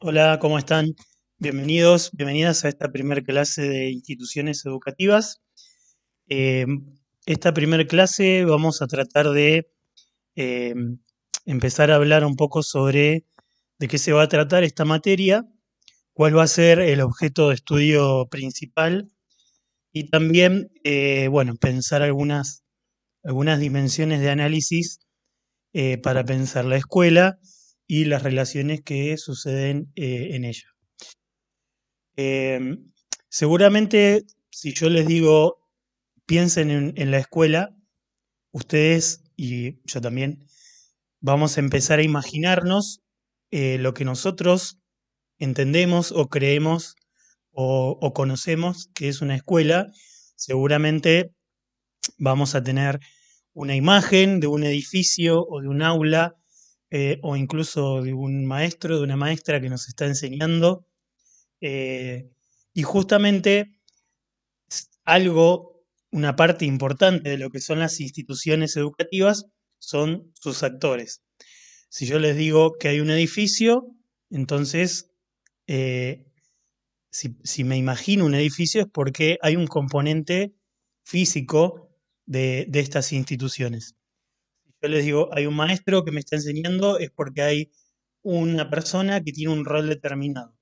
Hola, ¿cómo están? Bienvenidos, bienvenidas a esta primer clase de instituciones educativas. Eh, Esta primer clase vamos a tratar de eh, empezar a hablar un poco sobre de qué se va a tratar esta materia, cuál va a ser el objeto de estudio principal y también, bueno, pensar algunas dimensiones de análisis para pensar la escuela y las relaciones que suceden en ella. Eh, Seguramente, si yo les digo, piensen en la escuela, ustedes y yo también vamos a empezar a imaginarnos lo que nosotros entendemos o creemos o conocemos que es una escuela. Seguramente vamos a tener una imagen de un edificio o de un aula o incluso de un maestro, de una maestra que nos está enseñando. eh, y justamente algo, una parte importante de lo que son las instituciones educativas son sus actores. Si yo les digo que hay un edificio, entonces, eh, si me imagino un edificio es porque hay un componente físico de estas instituciones. Si yo les digo, hay un maestro que me está enseñando, es porque hay una persona que tiene un rol determinado.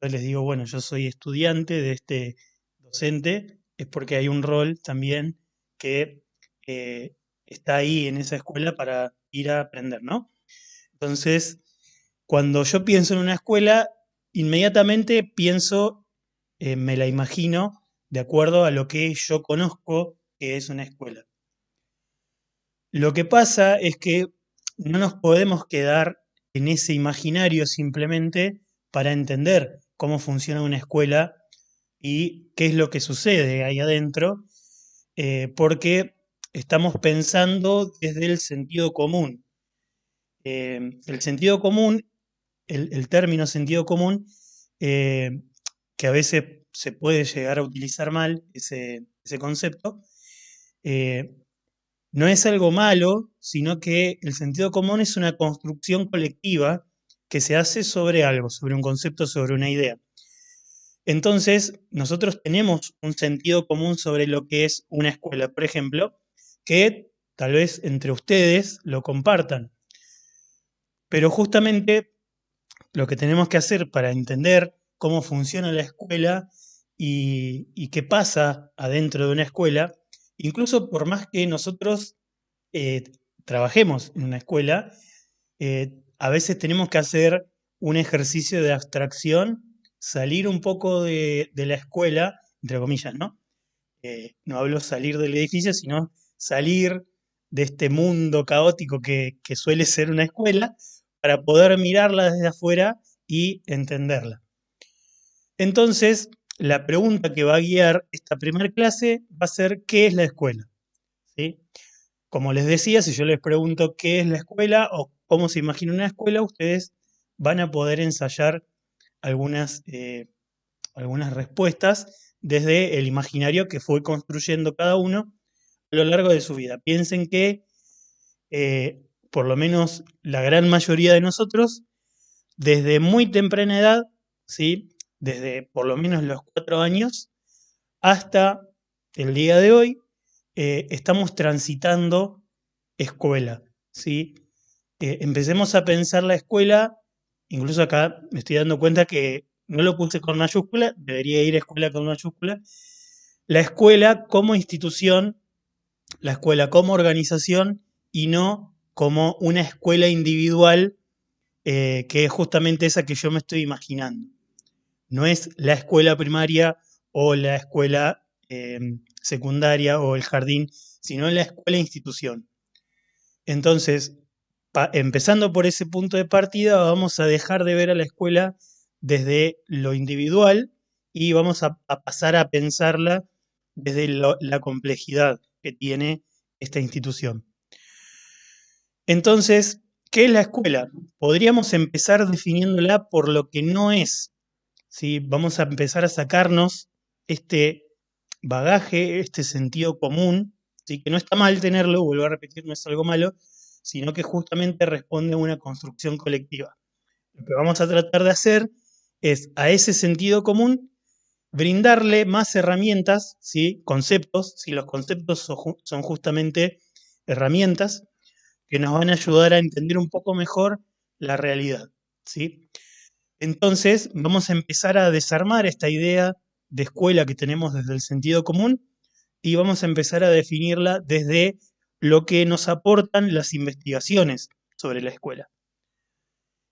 Yo les digo, bueno, yo soy estudiante de este docente, es porque hay un rol también que eh, está ahí en esa escuela para ir a aprender, ¿no? Entonces, cuando yo pienso en una escuela, inmediatamente pienso, me la imagino de acuerdo a lo que yo conozco que es una escuela. Lo que pasa es que no nos podemos quedar en ese imaginario simplemente para entender cómo funciona una escuela y qué es lo que sucede ahí adentro, porque estamos pensando desde el sentido común. El sentido común, el término sentido común, eh, que a veces se puede llegar a utilizar mal ese concepto, eh, no es algo malo, sino que el sentido común es una construcción colectiva que se hace sobre algo, sobre un concepto, sobre una idea. Entonces, nosotros tenemos un sentido común sobre lo que es una escuela, por ejemplo, que tal vez entre ustedes lo compartan. Pero justamente lo que tenemos que hacer para entender cómo funciona la escuela y qué pasa adentro de una escuela, incluso por más que nosotros eh, trabajemos en una escuela, a veces tenemos que hacer un ejercicio de abstracción, salir un poco de la escuela, entre comillas, ¿no? No hablo salir del edificio, sino salir de este mundo caótico que suele ser una escuela para poder mirarla desde afuera y entenderla. Entonces, la pregunta que va a guiar esta primera clase va a ser ¿qué es la escuela? ¿Sí? Como les decía, si yo les pregunto qué es la escuela o cómo se imagina una escuela, ustedes van a poder ensayar algunas, algunas respuestas desde el imaginario que fue construyendo cada uno a lo largo de su vida. Piensen que por lo menos la gran mayoría de nosotros, desde muy temprana edad, ¿sí? Desde por lo menos los 4 años hasta el día de hoy, estamos transitando escuela, ¿sí? Empecemos a pensar la escuela, incluso acá me estoy dando cuenta que no lo puse con mayúscula, debería ir a escuela con mayúscula. La escuela como institución, la escuela como organización y no como una escuela individual, que es justamente esa que yo me estoy imaginando. No es la escuela primaria o la escuela secundaria o el jardín, sino la escuela institución. Entonces, empezando por ese punto de partida, vamos a dejar de ver a la escuela desde lo individual y vamos a pasar a pensarla desde la complejidad que tiene esta institución. Entonces, ¿qué es la escuela? Podríamos empezar definiéndola por lo que no es. ¿Sí? Vamos a empezar a sacarnos este bagaje, este sentido común, ¿sí? Que no está mal tenerlo, vuelvo a repetir, no es algo malo, sino que justamente responde a una construcción colectiva. Lo que vamos a tratar de hacer es a ese sentido común brindarle más herramientas, ¿sí? Conceptos, si los conceptos son justamente herramientas que nos van a ayudar a entender un poco mejor la realidad, ¿sí? Entonces, vamos a empezar a desarmar esta idea de escuela que tenemos desde el sentido común y vamos a empezar a definirla desde lo que nos aportan las investigaciones sobre la escuela.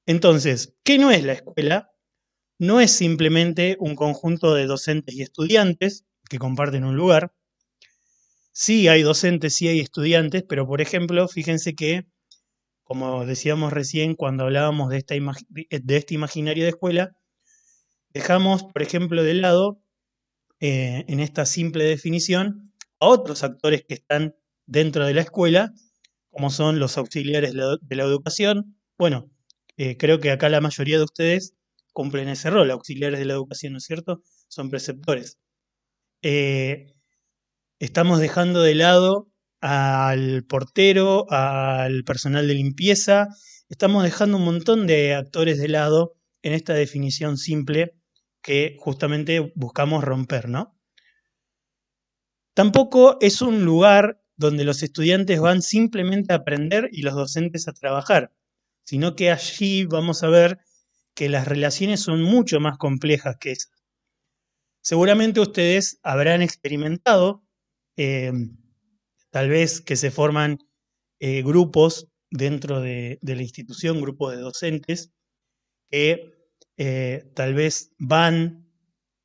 Entonces, ¿qué no es la escuela? No es simplemente un conjunto de docentes y estudiantes que comparten un lugar. Sí hay docentes, sí hay estudiantes, pero por ejemplo, fíjense que, como decíamos recién cuando hablábamos de este imaginario de escuela, dejamos, por ejemplo, de lado, en esta simple definición, a otros actores que están dentro de la escuela, como son los auxiliares de la educación. Bueno, creo que acá la mayoría de ustedes cumplen ese rol, auxiliares de la educación, ¿no es cierto? Son preceptores. Eh, Estamos dejando de lado al portero, al personal de limpieza, estamos dejando un montón de actores de lado en esta definición simple que justamente buscamos romper, ¿no? Tampoco es un lugar donde los estudiantes van simplemente a aprender y los docentes a trabajar, sino que allí vamos a ver que las relaciones son mucho más complejas que eso. Seguramente ustedes habrán experimentado, eh, tal vez que se forman grupos dentro de la institución, grupos de docentes, que tal vez van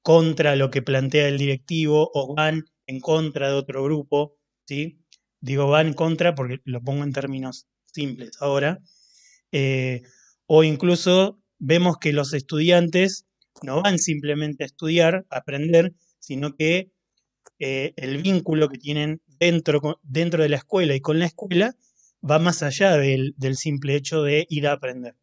contra lo que plantea el directivo o van en contra de otro grupo, ¿sí? Digo van en contra porque lo pongo en términos simples ahora. eh, o incluso vemos que los estudiantes no van simplemente a estudiar, a aprender, sino que el vínculo que tienen dentro de la escuela y con la escuela va más allá del simple hecho de ir a aprender.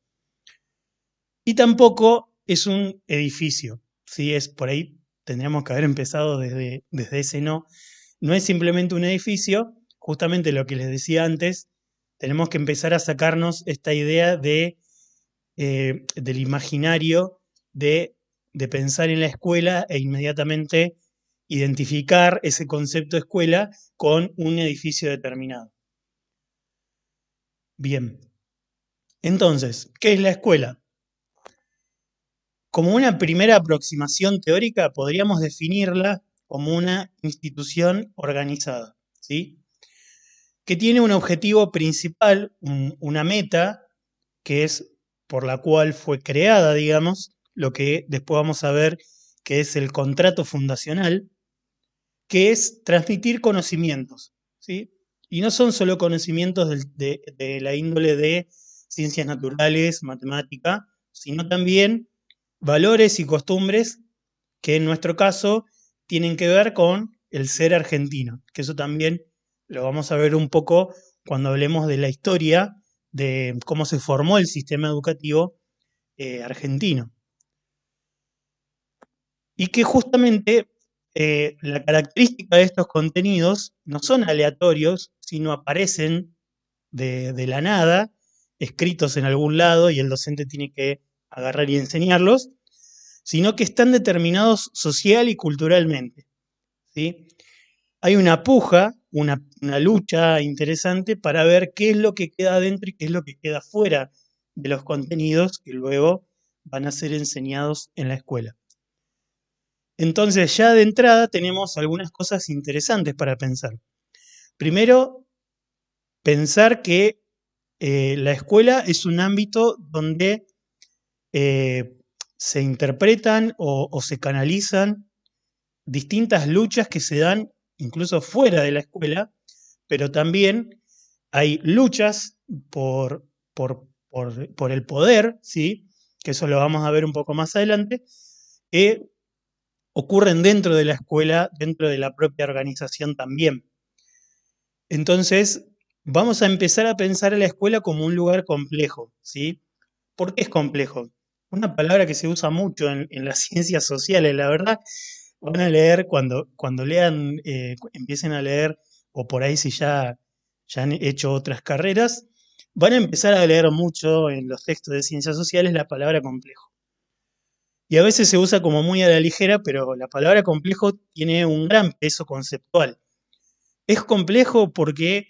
Y tampoco es un edificio, ¿sí? Es por ahí, tendríamos que haber empezado desde ese no. No es simplemente un edificio, justamente lo que les decía antes, tenemos que empezar a sacarnos esta idea del imaginario de pensar en la escuela e inmediatamente identificar ese concepto de escuela con un edificio determinado. Bien, entonces, ¿qué es la escuela? Como una primera aproximación teórica, podríamos definirla como una institución organizada, ¿sí? Que tiene un objetivo principal, una meta, que es por la cual fue creada, digamos, lo que después vamos a ver que es el contrato fundacional, que es transmitir conocimientos, ¿sí? Y no son solo conocimientos de la índole de ciencias naturales, matemática, sino también valores y costumbres que en nuestro caso tienen que ver con el ser argentino, que eso también lo vamos a ver un poco cuando hablemos de la historia de cómo se formó el sistema educativo argentino. Y que justamente la característica de estos contenidos no son aleatorios, sino aparecen de la nada, escritos en algún lado y el docente tiene que agarrar y enseñarlos, sino que están determinados social y culturalmente, ¿sí? Hay una puja, una lucha interesante para ver qué es lo que queda adentro y qué es lo que queda fuera de los contenidos que luego van a ser enseñados en la escuela. Entonces, ya de entrada tenemos algunas cosas interesantes para pensar. Primero, pensar que la escuela es un ámbito donde eh, se interpretan o se canalizan distintas luchas que se dan incluso fuera de la escuela, pero también hay luchas por el poder, ¿sí? Que eso lo vamos a ver un poco más adelante, que ocurren dentro de la escuela, dentro de la propia organización también. Entonces, vamos a empezar a pensar a la escuela como un lugar complejo, ¿sí? ¿Por qué es complejo? Una palabra que se usa mucho en las ciencias sociales, la verdad, van a leer cuando lean, empiecen a leer, o por ahí si ya han hecho otras carreras, van a empezar a leer mucho en los textos de ciencias sociales la palabra complejo. Y a veces se usa como muy a la ligera, pero la palabra complejo tiene un gran peso conceptual. Es complejo porque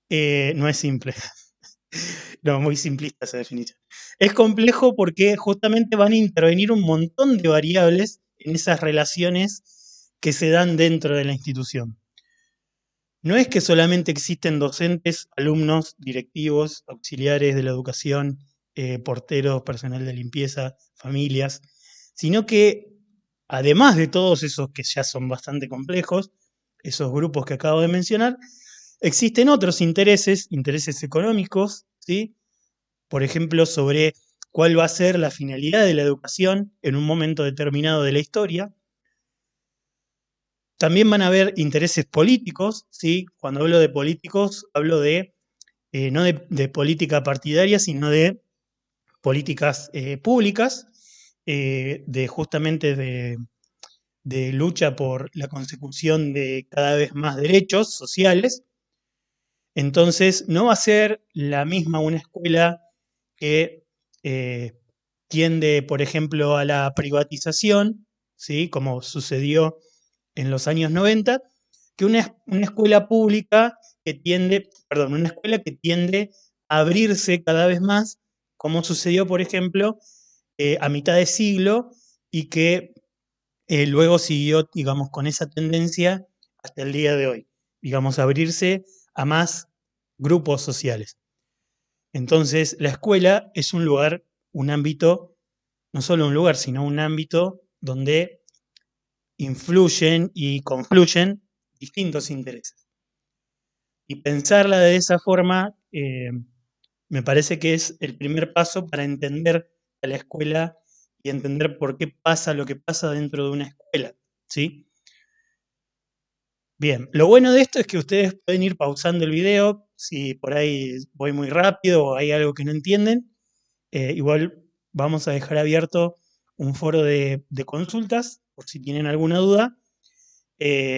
no es simple. No, muy simplista esa definición. Es complejo porque justamente van a intervenir un montón de variables en esas relaciones que se dan dentro de la institución. No es que solamente existen docentes, alumnos, directivos, auxiliares de la educación, porteros, personal de limpieza, familias, sino que además de todos esos que ya son bastante complejos, esos grupos que acabo de mencionar, existen otros intereses, intereses económicos, ¿sí? Por ejemplo, sobre cuál va a ser la finalidad de la educación en un momento determinado de la historia. También van a haber intereses políticos, ¿sí? Cuando hablo de políticos, hablo de no de política partidaria, sino de políticas públicas, de justamente de lucha por la consecución de cada vez más derechos sociales. Entonces, no va a ser la misma una escuela que eh, tiende, por ejemplo, a la privatización, ¿sí? Como sucedió en los años 90, que una escuela pública que tiende, perdón, una escuela que tiende a abrirse cada vez más, como sucedió, por ejemplo, a mitad de siglo y que luego siguió, digamos, con esa tendencia hasta el día de hoy, digamos, abrirse a más grupos sociales. Entonces, la escuela es un lugar, un ámbito, no solo un lugar, sino un ámbito donde influyen y confluyen distintos intereses. Y pensarla de esa forma me parece que es el primer paso para entender a la escuela y entender por qué pasa lo que pasa dentro de una escuela, ¿sí? Bien, lo bueno de esto es que ustedes pueden ir pausando el video si por ahí voy muy rápido o hay algo que no entienden. Igual vamos a dejar abierto un foro de consultas por si tienen alguna duda.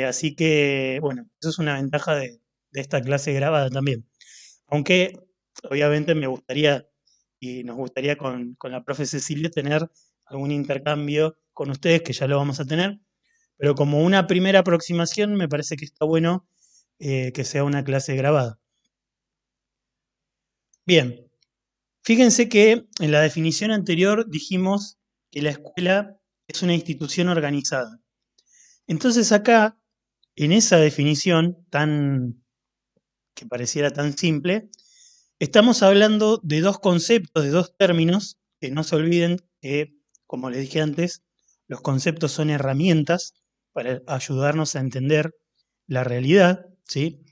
Así que, bueno, eso es una ventaja de esta clase grabada también. Aunque, obviamente, me gustaría y nos gustaría con la profe Cecilia tener algún intercambio con ustedes, que ya lo vamos a tener. Pero como una primera aproximación, me parece que está bueno que sea una clase grabada. Bien, fíjense que en la definición anterior dijimos que la escuela es una institución organizada. Entonces acá, en esa definición tan que pareciera tan simple, estamos hablando de dos conceptos, de dos términos, que no se olviden que, como les dije antes, los conceptos son herramientas para ayudarnos a entender la realidad, ¿sí?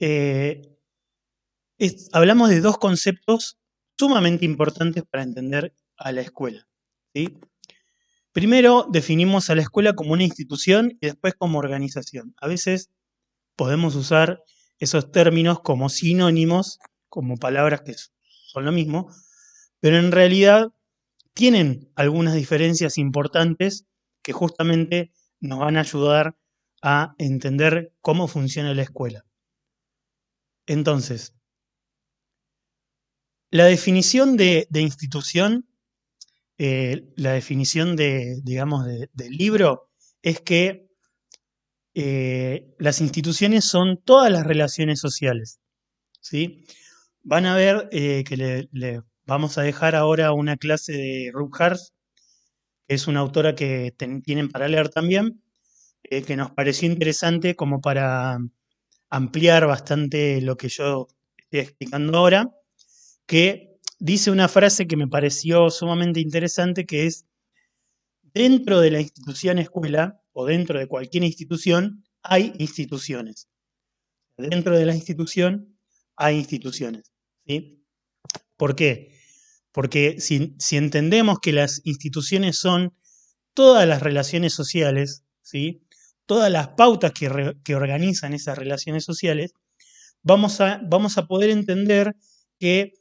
Eh, hablamos de dos conceptos sumamente importantes para entender a la escuela, ¿sí? Primero, definimos a la escuela como una institución y después como organización. A veces podemos usar esos términos como sinónimos, como palabras que son lo mismo, pero en realidad tienen algunas diferencias importantes que justamente nos van a ayudar a entender cómo funciona la escuela. Entonces, la definición de institución, la definición digamos, del libro, es que las instituciones son todas las relaciones sociales, ¿sí? Van a ver que le vamos a dejar ahora una clase de Ruth Harz, que es una autora que tienen para leer también, que nos pareció interesante como para ampliar bastante lo que yo estoy explicando ahora, que dice una frase que me pareció sumamente interesante, que es, dentro de la institución escuela o dentro de cualquier institución hay instituciones. Dentro de la institución hay instituciones, ¿sí? ¿Por qué? Porque si entendemos que las instituciones son todas las relaciones sociales, ¿sí? Todas las pautas que organizan esas relaciones sociales, vamos a poder entender que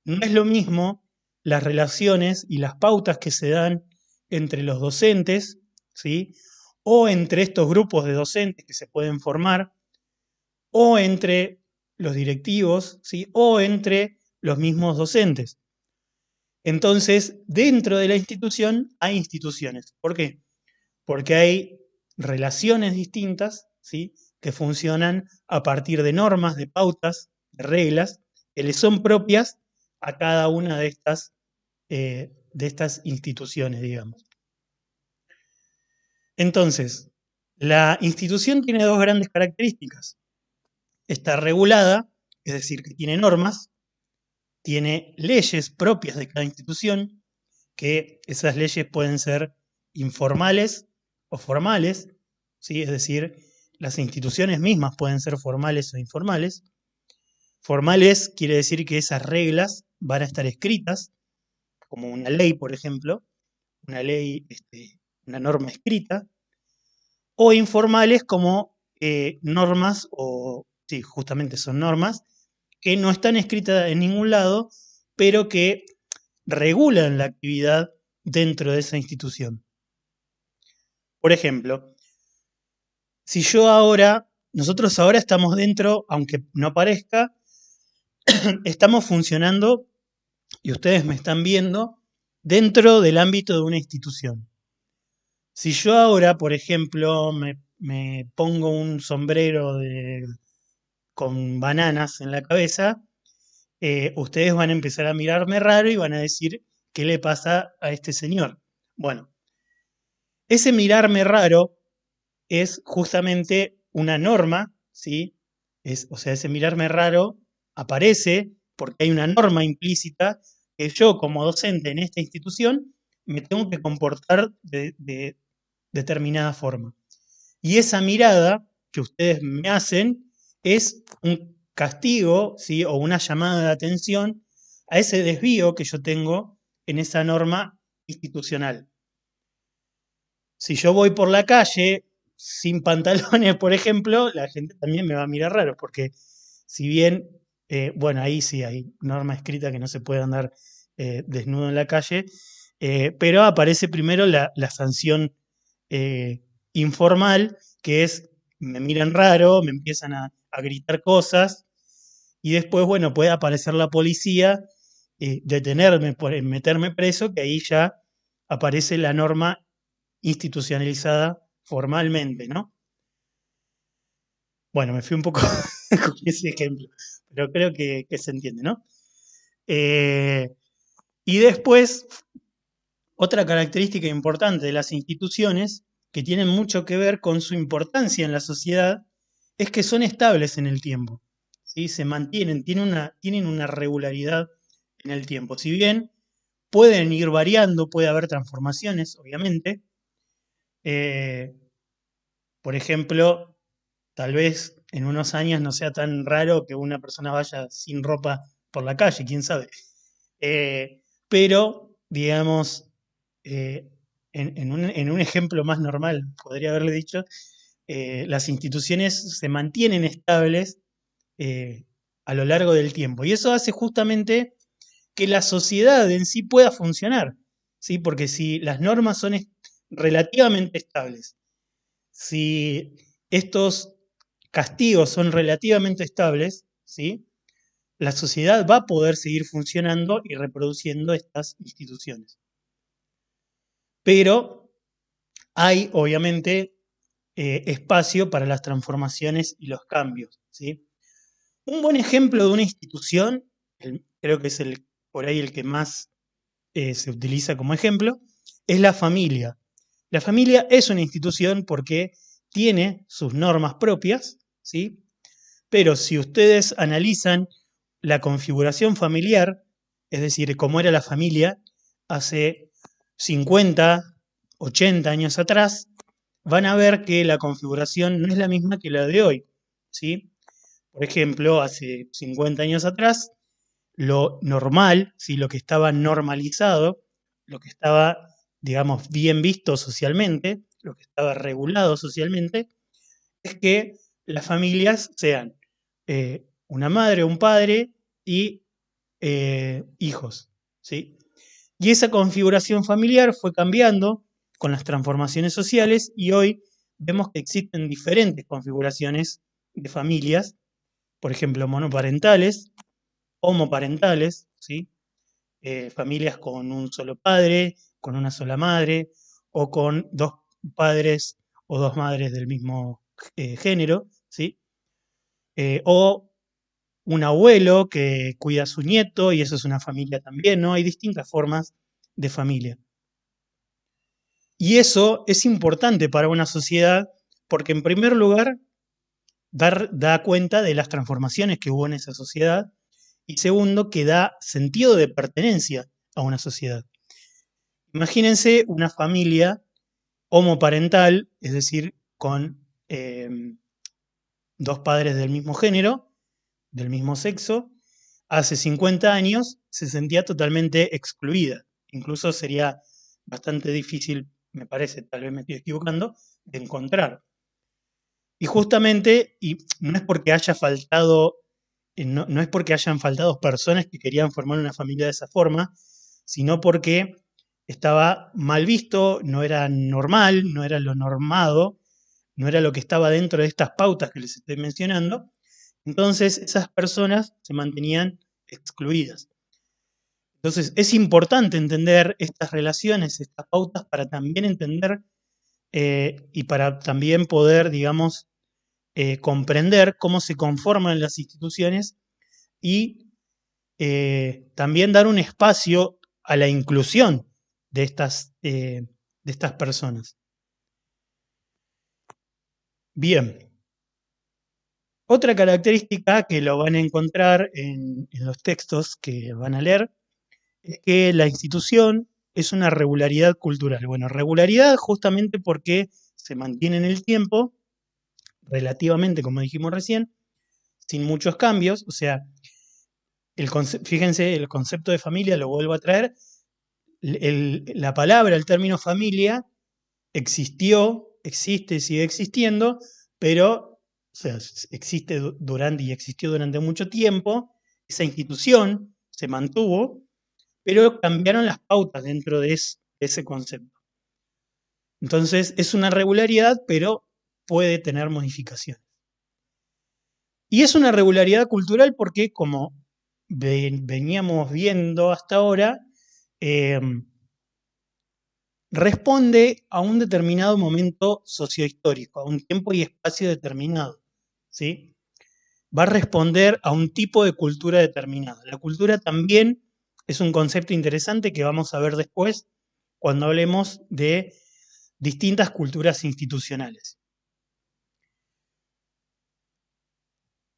no es lo mismo las relaciones y las pautas que se dan entre los docentes, ¿sí? O entre estos grupos de docentes que se pueden formar, o entre los directivos, ¿sí? O entre los mismos docentes. Entonces, dentro de la institución hay instituciones. ¿Por qué? Porque hay relaciones distintas, ¿sí? Que funcionan a partir de normas, de pautas, de reglas, que le son propias a cada una de estas instituciones, digamos. Entonces, la institución tiene dos grandes características. Está regulada, es decir, que tiene normas, tiene leyes propias de cada institución, que esas leyes pueden ser informales o formales, ¿sí? Es decir, las instituciones mismas pueden ser formales o informales. Formales quiere decir que esas reglas van a estar escritas, como una ley, por ejemplo, una ley, una norma escrita, o informales como normas, o sí, justamente son normas, que no están escritas en ningún lado, pero que regulan la actividad dentro de esa institución. Por ejemplo, si nosotros ahora estamos dentro, aunque no parezca, estamos funcionando, y ustedes me están viendo, dentro del ámbito de una institución. Si yo ahora, por ejemplo, me pongo un sombrero con bananas en la cabeza, ustedes van a empezar a mirarme raro y van a decir, ¿qué le pasa a este señor? Bueno, ese mirarme raro es justamente una norma, ¿sí? O sea, ese mirarme raro aparece porque hay una norma implícita que yo como docente en esta institución me tengo que comportar de determinada forma. Y esa mirada que ustedes me hacen es un castigo, ¿sí? O una llamada de atención a ese desvío que yo tengo en esa norma institucional. Si yo voy por la calle sin pantalones, por ejemplo, la gente también me va a mirar raro, porque si bien, bueno, ahí sí hay norma escrita que no se puede andar desnudo en la calle, pero aparece primero la sanción eh, informal, que es, me miran raro, me empiezan a gritar cosas, y después, bueno, puede aparecer la policía, detenerme, meterme preso, que ahí ya aparece la norma institucionalizada formalmente, ¿no? Bueno, me fui un poco con ese ejemplo, pero creo que se entiende, ¿no? Eh, y después, otra característica importante de las instituciones, que tienen mucho que ver con su importancia en la sociedad, es que son estables en el tiempo, ¿sí? Se mantienen, tienen una regularidad en el tiempo. Si bien pueden ir variando, puede haber transformaciones, obviamente. Por ejemplo, tal vez en unos años no sea tan raro que una persona vaya sin ropa por la calle, quién sabe. Pero, digamos, eh, en un ejemplo más normal, podría haberle dicho, las instituciones se mantienen estables eh, a lo largo del tiempo. Y eso hace justamente que la sociedad en sí pueda funcionar, ¿sí? Porque si las normas son relativamente estables, si estos castigos son relativamente estables, ¿sí? La sociedad va a poder seguir funcionando y reproduciendo estas instituciones. Pero hay, obviamente, espacio para las transformaciones y los cambios, ¿sí? Un buen ejemplo de una institución, creo que es por ahí el que más se utiliza como ejemplo, es la familia. La familia es una institución porque tiene sus normas propias, ¿sí? Pero si ustedes analizan la configuración familiar, es decir, cómo era la familia hace 50, 80 años atrás, van a ver que la configuración no es la misma que la de hoy, ¿sí? Por ejemplo, hace 50 años atrás, lo normal, ¿sí? Lo que estaba normalizado, lo que estaba, digamos, bien visto socialmente, lo que estaba regulado socialmente, es que las familias sean una madre, un padre y hijos, ¿sí? Y esa configuración familiar fue cambiando con las transformaciones sociales y hoy vemos que existen diferentes configuraciones de familias por ejemplo, monoparentales, homoparentales, ¿sí? Familias con un solo padre, con una sola madre, o con dos padres o dos madres del mismo género, ¿sí? O un abuelo que cuida a su nieto y eso es una familia también, ¿no? Hay distintas formas de familia. Y eso es importante para una sociedad porque en primer lugar da cuenta de las transformaciones que hubo en esa sociedad y segundo que da sentido de pertenencia a una sociedad. Imagínense una familia homoparental, es decir, con dos padres del mismo género, del mismo sexo, hace 50 años se sentía totalmente excluida. Incluso sería bastante difícil, me parece, tal vez me estoy equivocando, de encontrar. Y justamente, y no es porque haya faltado, no es porque hayan faltado personas que querían formar una familia de esa forma, sino porque estaba mal visto, no era normal, no era lo normado, no era lo que estaba dentro de estas pautas que les estoy mencionando. Entonces esas personas se mantenían excluidas. Entonces es importante entender estas relaciones, estas pautas, para también entender y para también poder, digamos, comprender cómo se conforman las instituciones y también dar un espacio a la inclusión de estas personas. Bien, otra característica que lo van a encontrar en los textos que van a leer es que la institución es una regularidad cultural. Bueno, regularidad justamente porque se mantiene en el tiempo, relativamente, como dijimos recién, sin muchos cambios. O sea, fíjense, el concepto de familia lo vuelvo a traer. La palabra, el término familia, existió, existe, sigue existiendo, pero, o sea, existe durante y existió durante mucho tiempo. Esa institución se mantuvo, pero cambiaron las pautas dentro de ese concepto. Entonces, es una regularidad, pero puede tener modificaciones. Y es una regularidad cultural porque, como veníamos viendo hasta ahora, eh, responde a un determinado momento sociohistórico, a un tiempo y espacio determinado, ¿sí? Va a responder a un tipo de cultura determinada. La cultura también es un concepto interesante que vamos a ver después cuando hablemos de distintas culturas institucionales.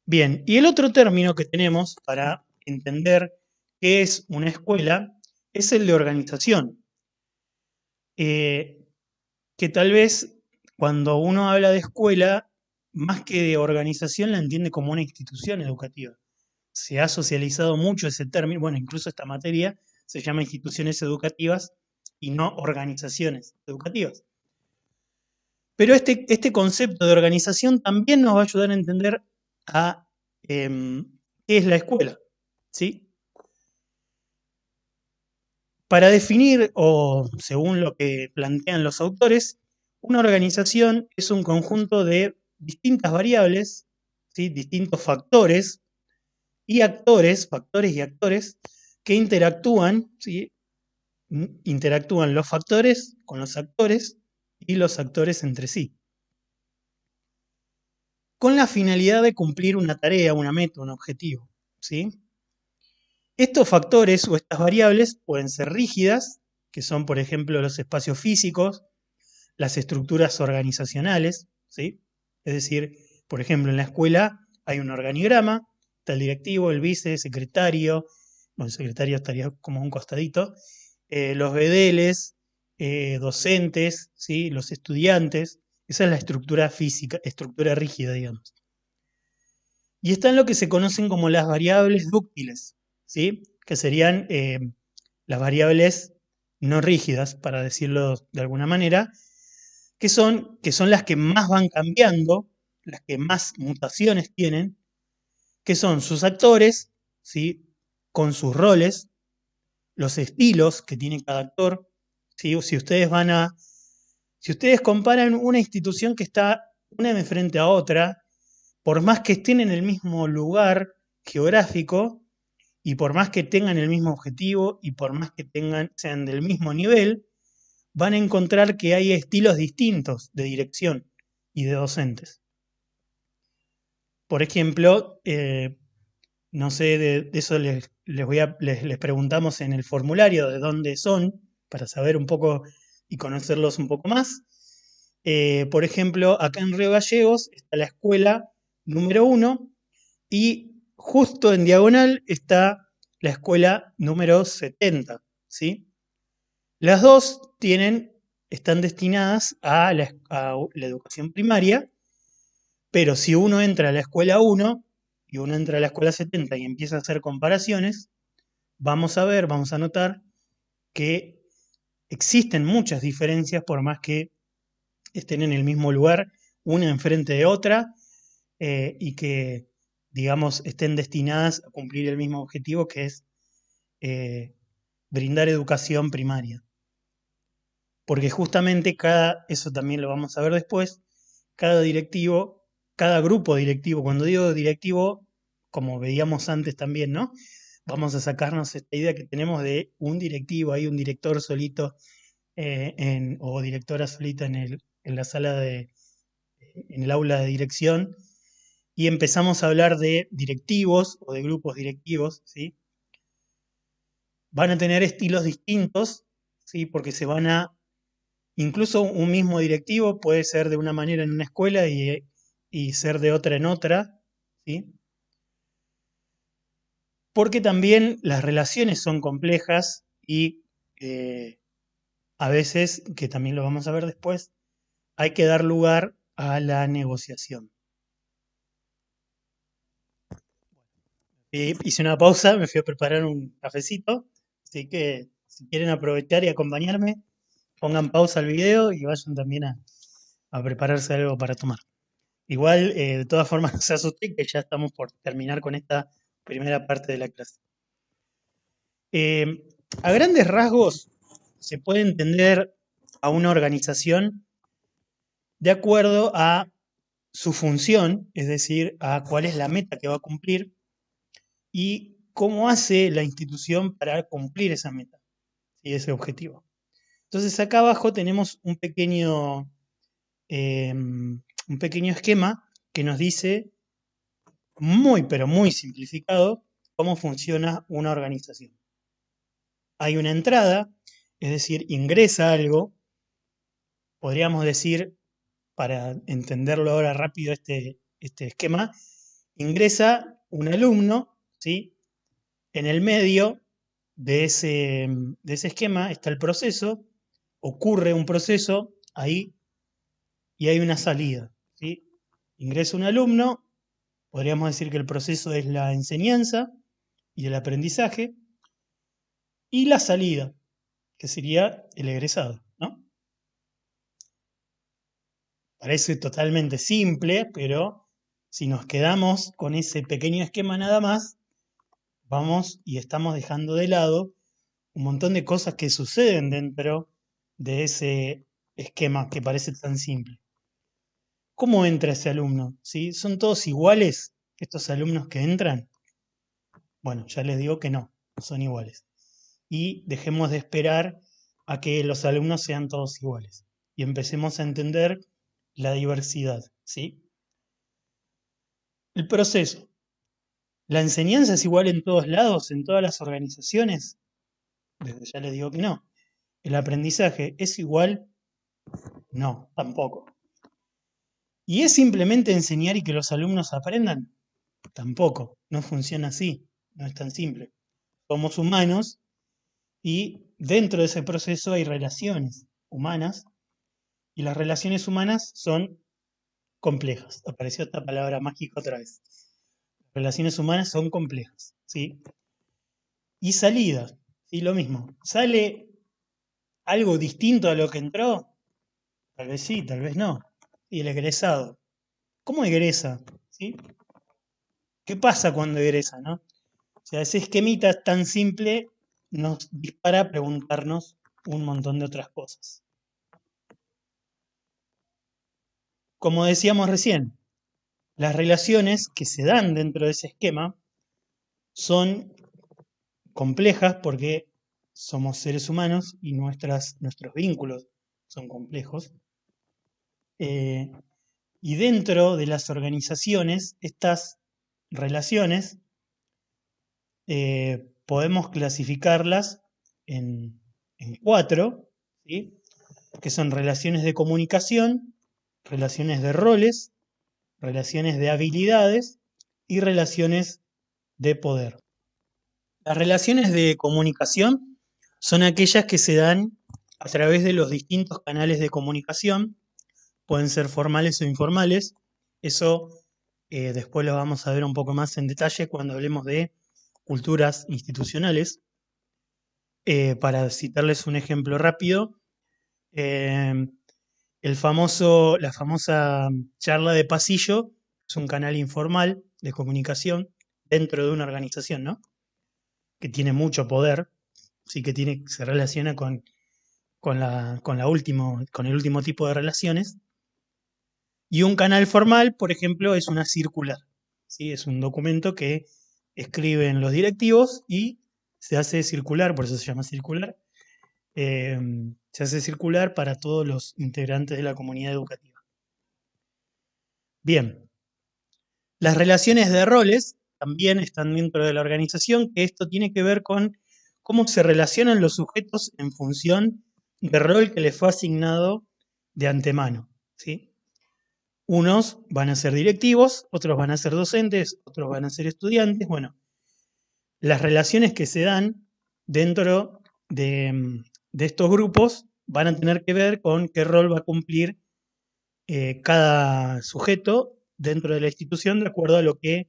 Bien, y el otro término que tenemos para entender qué es una escuela es el de organización, que tal vez cuando uno habla de escuela, más que de organización, la entiende como una institución educativa. Se ha socializado mucho ese término, bueno, incluso esta materia se llama instituciones educativas y no organizaciones educativas. Pero este concepto de organización también nos va a ayudar a entender a qué es la escuela, ¿sí? Para definir, o según lo que plantean los autores, una organización es un conjunto de distintas variables, ¿sí? Distintos factores factores y actores, que interactúan, ¿sí? Interactúan los factores con los actores y los actores entre sí, con la finalidad de cumplir una tarea, una meta, un objetivo, ¿sí? Estos factores o estas variables pueden ser rígidas, que son, por ejemplo, los espacios físicos, las estructuras organizacionales, ¿sí? Es decir, por ejemplo, en la escuela hay un organigrama, está el directivo, el vice, secretario, bueno, el secretario estaría como un costadito, los bedeles, docentes, ¿sí? Los estudiantes, esa es la estructura física, estructura rígida, digamos. Y están lo que se conocen como las variables dúctiles, ¿sí? Que serían las variables no rígidas, para decirlo de alguna manera, que son las que más van cambiando, las que más mutaciones tienen, que son sus actores, ¿sí? Con sus roles, los estilos que tiene cada actor, ¿sí? Si ustedes comparan una institución que está una de frente a otra, por más que estén en el mismo lugar geográfico y por más que tengan el mismo objetivo y por más que sean del mismo nivel, van a encontrar que hay estilos distintos de dirección y de docentes. Por ejemplo, no sé, de eso les preguntamos en el formulario de dónde son, para saber un poco y conocerlos un poco más. Por ejemplo, acá en Río Gallegos está la escuela número 1 y justo en diagonal está la escuela número 70, ¿sí? Las dos están destinadas a la educación primaria, pero si uno entra a la escuela 1 y uno entra a la escuela 70 y empieza a hacer comparaciones, vamos a notar que existen muchas diferencias por más que estén en el mismo lugar, una enfrente de otra, y que, digamos, estén destinadas a cumplir el mismo objetivo que es eh, brindar educación primaria. Porque justamente eso también lo vamos a ver después, cada directivo, cada grupo directivo, cuando digo directivo, como veíamos antes también, ¿no? Vamos a sacarnos esta idea que tenemos de un directivo, hay un director solito o directora solita en la sala en el aula de dirección, y empezamos a hablar de directivos o de grupos directivos, ¿sí? Van a tener estilos distintos, ¿sí? Porque incluso un mismo directivo puede ser de una manera en una escuela y ser de otra en otra, ¿sí? Porque también las relaciones son complejas y eh, a veces, que también lo vamos a ver después, hay que dar lugar a la negociación. Hice una pausa, me fui a preparar un cafecito, así que si quieren aprovechar y acompañarme, pongan pausa al video y vayan también a prepararse algo para tomar. Igual, de todas formas, no se asusten que ya estamos por terminar con esta primera parte de la clase. Eh, a grandes rasgos, se puede entender a una organización de acuerdo a su función, es decir, a cuál es la meta que va a cumplir y cómo hace la institución para cumplir esa meta y ese objetivo. Entonces acá abajo tenemos un pequeño esquema que nos dice muy, pero muy simplificado cómo funciona una organización. Hay una entrada, es decir, ingresa algo, podríamos decir, para entenderlo ahora rápido este esquema, ingresa un alumno, ¿sí? En el medio de ese esquema está el proceso, ocurre un proceso ahí y hay una salida, ¿sí? Ingresa un alumno, podríamos decir que el proceso es la enseñanza y el aprendizaje, y la salida, que sería el egresado, ¿no? Parece totalmente simple, pero si nos quedamos con ese pequeño esquema nada más, vamos y estamos dejando de lado un montón de cosas que suceden dentro de ese esquema que parece tan simple. ¿Cómo entra ese alumno? ¿Sí? ¿Son todos iguales estos alumnos que entran? Bueno, ya les digo que no, son iguales. Y dejemos de esperar a que los alumnos sean todos iguales y empecemos a entender la diversidad, ¿sí? El proceso. ¿La enseñanza es igual en todos lados, en todas las organizaciones? Desde ya les digo que no. ¿El aprendizaje es igual? No, tampoco. ¿Y es simplemente enseñar y que los alumnos aprendan? Tampoco, no funciona así, no es tan simple. Somos humanos y dentro de ese proceso hay relaciones humanas y las relaciones humanas son complejas. Apareció esta palabra mágica otra vez. Las relaciones humanas son complejas, ¿sí? Y salida, ¿sí? Lo mismo. ¿Sale algo distinto a lo que entró? Tal vez sí, tal vez no. Y el egresado. ¿Cómo egresa? ¿Sí? ¿Qué pasa cuando egresa, no? O sea, ese esquemita tan simple nos dispara a preguntarnos un montón de otras cosas. Como decíamos recién, Las relaciones que se dan dentro de ese esquema son complejas porque somos seres humanos y nuestros vínculos son complejos. Eh, y dentro de las organizaciones, estas relaciones podemos clasificarlas en cuatro, ¿sí? Que son relaciones de comunicación, relaciones de roles, relaciones de habilidades y relaciones de poder. Las relaciones de comunicación son aquellas que se dan a través de los distintos canales de comunicación, pueden ser formales o informales. Eso después lo vamos a ver un poco más en detalle cuando hablemos de culturas institucionales. Para citarles un ejemplo rápido, eh, la famosa charla de pasillo es un canal informal de comunicación dentro de una organización, ¿no? Que tiene mucho poder, sí que se relaciona con el último tipo de relaciones. Y un canal formal, por ejemplo, es una circular, ¿sí? Es un documento que escriben los directivos y se hace circular, por eso se llama circular, eh, se hace circular para todos los integrantes de la comunidad educativa. Bien, las relaciones de roles también están dentro de la organización, que esto tiene que ver con cómo se relacionan los sujetos en función del rol que les fue asignado de antemano, ¿sí? Unos van a ser directivos, otros van a ser docentes, otros van a ser estudiantes. Bueno, las relaciones que se dan dentro de estos grupos van a tener que ver con qué rol va a cumplir cada sujeto dentro de la institución de acuerdo a lo que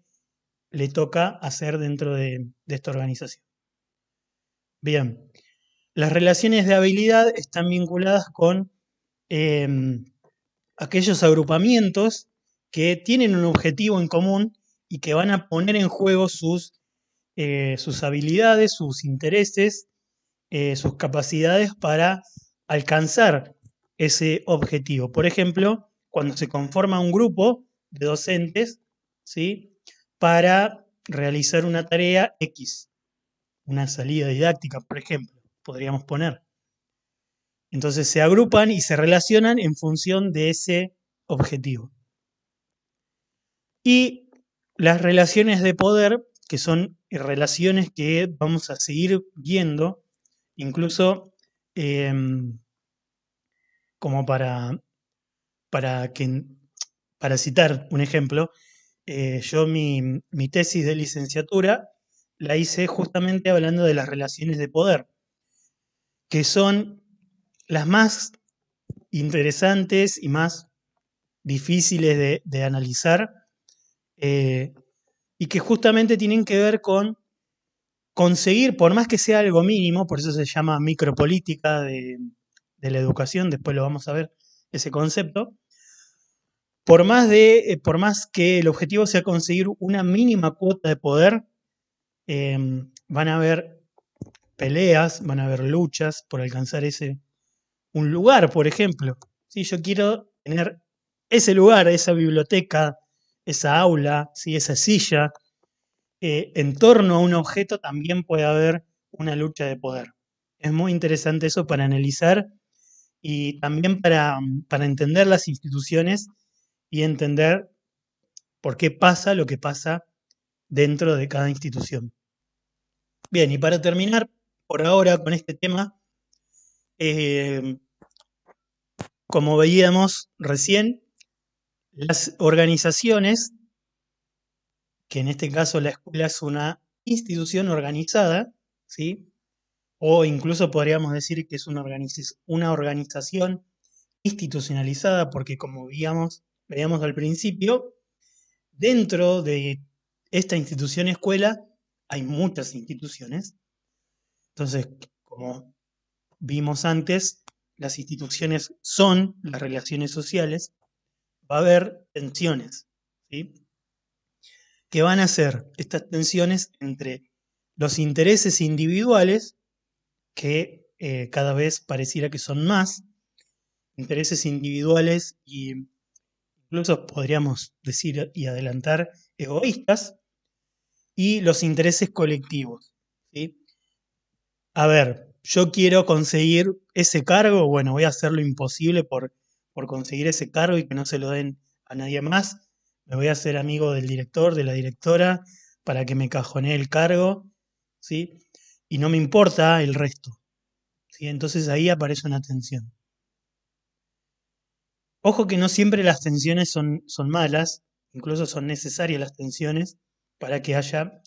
le toca hacer dentro de esta organización. Bien, las relaciones de habilidad están vinculadas con eh, aquellos agrupamientos que tienen un objetivo en común y que van a poner en juego sus habilidades, sus intereses, sus capacidades para alcanzar ese objetivo. Por ejemplo, cuando se conforma un grupo de docentes, ¿sí? Para realizar una tarea X, una salida didáctica, por ejemplo, podríamos poner. Entonces se agrupan y se relacionan en función de ese objetivo. Y las relaciones de poder, que son relaciones que vamos a seguir viendo, incluso eh, como para, que, para citar un ejemplo, yo mi tesis de licenciatura la hice justamente hablando de las relaciones de poder, que son las más interesantes y más difíciles de analizar, eh, y que justamente tienen que ver con conseguir, por más que sea algo mínimo, por eso se llama micropolítica de la educación, después lo vamos a ver ese concepto, por más que el objetivo sea conseguir una mínima cuota de poder, eh, van a haber peleas, van a haber luchas por alcanzar un lugar, por ejemplo. Si yo quiero tener ese lugar, esa biblioteca, esa aula, ¿sí? Esa silla, en torno a un objeto también puede haber una lucha de poder. Es muy interesante eso para analizar y también para entender las instituciones y entender por qué pasa lo que pasa dentro de cada institución. Bien, y para terminar por ahora con este tema, eh, como veíamos recién, las organizaciones, que en este caso la escuela es una institución organizada, ¿sí? O incluso podríamos decir que es una organización institucionalizada, porque como veíamos al principio, dentro de esta institución escuela hay muchas instituciones. Entonces, como vimos antes, las instituciones son las relaciones sociales, va a haber tensiones, ¿sí? Que van a ser estas tensiones entre los intereses individuales, que cada vez pareciera que son más, intereses individuales y incluso podríamos decir y adelantar egoístas, y los intereses colectivos, ¿sí? A ver, yo quiero conseguir ese cargo, bueno, voy a hacer lo imposible por conseguir ese cargo y que no se lo den a nadie más. Me voy a hacer amigo del director, de la directora, para que me cajonee el cargo, ¿sí? Y no me importa el resto, ¿sí? Entonces ahí aparece una tensión. Ojo que no siempre las tensiones son malas, incluso son necesarias las tensiones para que haya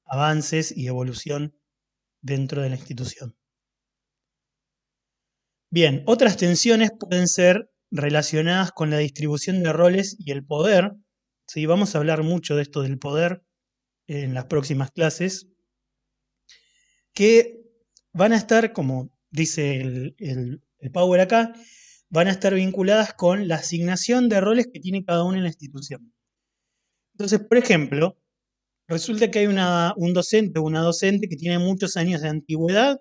avances y evolución dentro de la institución. Bien, otras tensiones pueden ser relacionadas con la distribución de roles y el poder. Sí, vamos a hablar mucho de esto del poder en las próximas clases, que van a estar, como dice el Power acá, van a estar vinculadas con la asignación de roles que tiene cada uno en la institución. Entonces, por ejemplo, resulta que hay un docente o una docente que tiene muchos años de antigüedad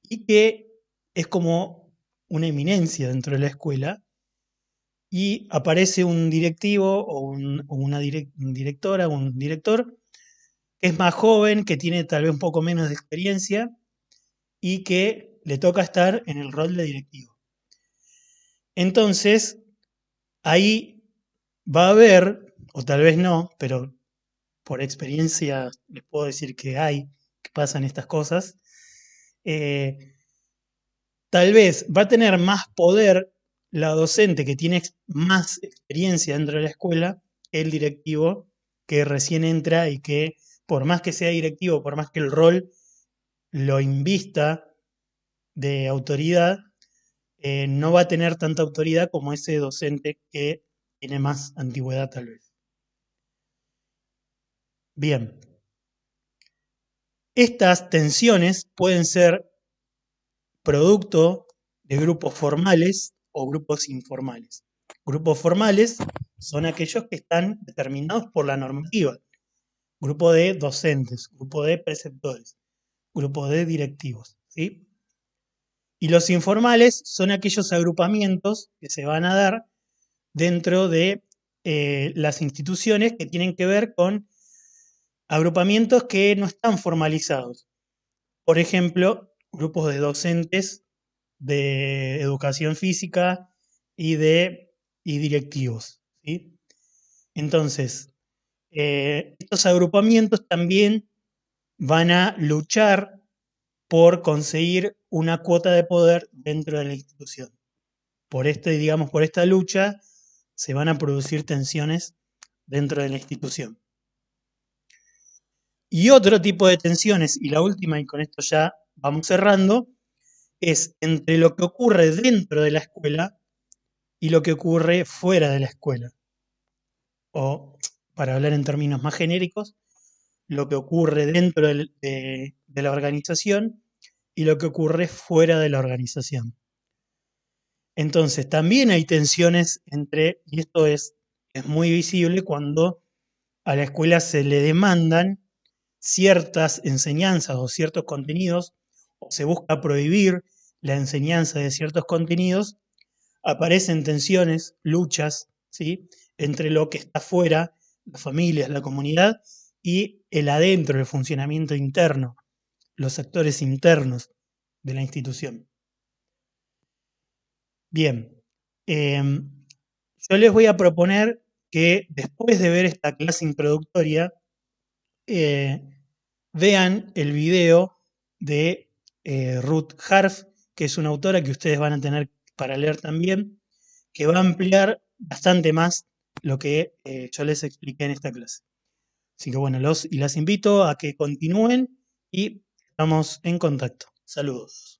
y que es como una eminencia dentro de la escuela, y aparece un directivo o una directora o un director que es más joven, que tiene tal vez un poco menos de experiencia y que le toca estar en el rol de directivo. Entonces, ahí va a haber, o tal vez no, pero por experiencia les puedo decir que pasan estas cosas, eh, tal vez va a tener más poder la docente que tiene más experiencia dentro de la escuela que el directivo que recién entra y que por más que sea directivo, por más que el rol lo invista de autoridad, no va a tener tanta autoridad como ese docente que tiene más antigüedad tal vez. Bien, estas tensiones pueden ser producto de grupos formales o grupos informales. Grupos formales son aquellos que están determinados por la normativa. Grupo de docentes, grupo de preceptores, grupo de directivos, ¿sí? Y los informales son aquellos agrupamientos que se van a dar dentro de las instituciones que tienen que ver con agrupamientos que no están formalizados. Por ejemplo, grupos de docentes de educación física y directivos, ¿sí? Entonces, estos agrupamientos también van a luchar por conseguir una cuota de poder dentro de la institución. Digamos, por esta lucha se van a producir tensiones dentro de la institución. Y otro tipo de tensiones, y la última, y con esto ya vamos cerrando, es entre lo que ocurre dentro de la escuela y lo que ocurre fuera de la escuela. O, para hablar en términos más genéricos, lo que ocurre dentro de la organización y lo que ocurre fuera de la organización. Entonces, también hay tensiones y esto es muy visible cuando a la escuela se le demandan ciertas enseñanzas o ciertos contenidos, o se busca prohibir la enseñanza de ciertos contenidos, aparecen tensiones, luchas, ¿sí? Entre lo que está fuera, las familias, la comunidad, y el adentro, el funcionamiento interno, los actores internos de la institución. Bien, yo les voy a proponer que después de ver esta clase introductoria, eh, vean el video de Ruth Harf, que es una autora que ustedes van a tener para leer también, que va a ampliar bastante más lo que yo les expliqué en esta clase. Así que bueno, las invito a que continúen y estamos en contacto. Saludos.